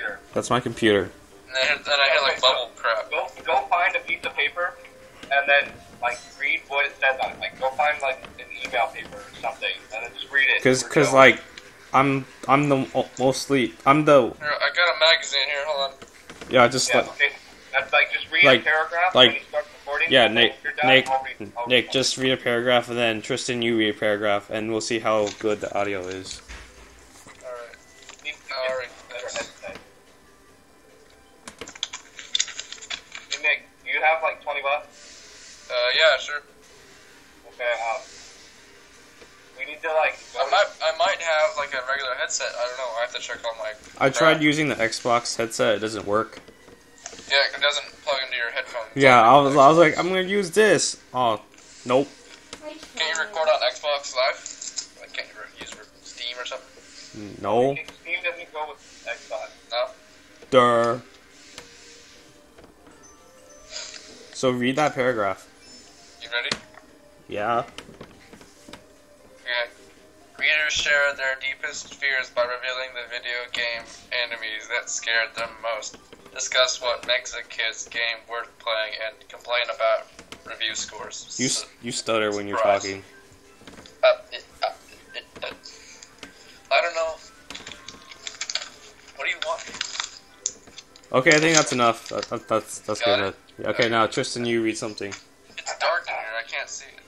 computer. That's my computer. And then I hear like bubble crap. Go find a piece of paper, and then like read what it says on it. Like go find like an email paper or something, and then just read it. Cause like I'm the mostly I'm the. Here, I got a magazine here. Hold on. Yeah, just yeah, like. okay. That's like just read Like- a paragraph like- when you start recording. Yeah, and then Nick, if you're done, Nick, I'll Nick, read just read a paragraph, and then Tristan, you read a paragraph, and we'll see how good the audio is. Alright. it. Alright. Better headset. Hey Nick, do you have like $20? Yeah, sure. Okay, we need to like. I might have like a regular headset. I don't know. I have to check all my. I tried using the Xbox headset; it doesn't work. Yeah, it doesn't plug into your headphones. Yeah, I was like, I'm gonna use this. Oh, nope. Can you record on Xbox Live? Like, can't you use Steam or something? No. Steam doesn't go with Xbox. No. Durr. So read that paragraph. You ready? Yeah. Okay. Readers share their deepest fears by revealing the video game enemies that scared them most. Discuss what makes a kid's game worth playing and complain about review scores. You stutter when you're Surprise. talking. I don't know. What do you want? Okay, I think that's enough. That's Got good. it? Yeah, okay, now Tristan, you read something. It's dark in here. I can't see it.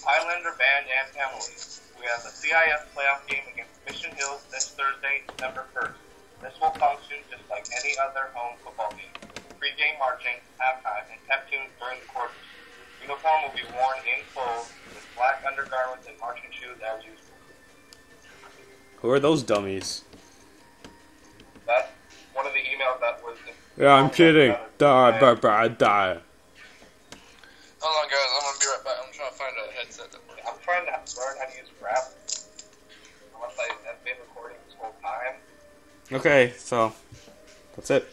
Highlander band and penalties. We have the CIF playoff game against Mission Hills this Thursday, December 1st. This will function just like any other home football game. Pre-game marching, halftime, and pep tunes during the quarters. Uniform will be worn in full with black undergarments and marching shoes as usual. Who are those dummies? That's one of the emails that was... Yeah, I'm kidding. Die. Hold on, guys. I'm gonna be right back. I'm trying to find a headset that works. I'm trying to learn how to use rap. Unless I've been recording this whole time. Okay, so that's it.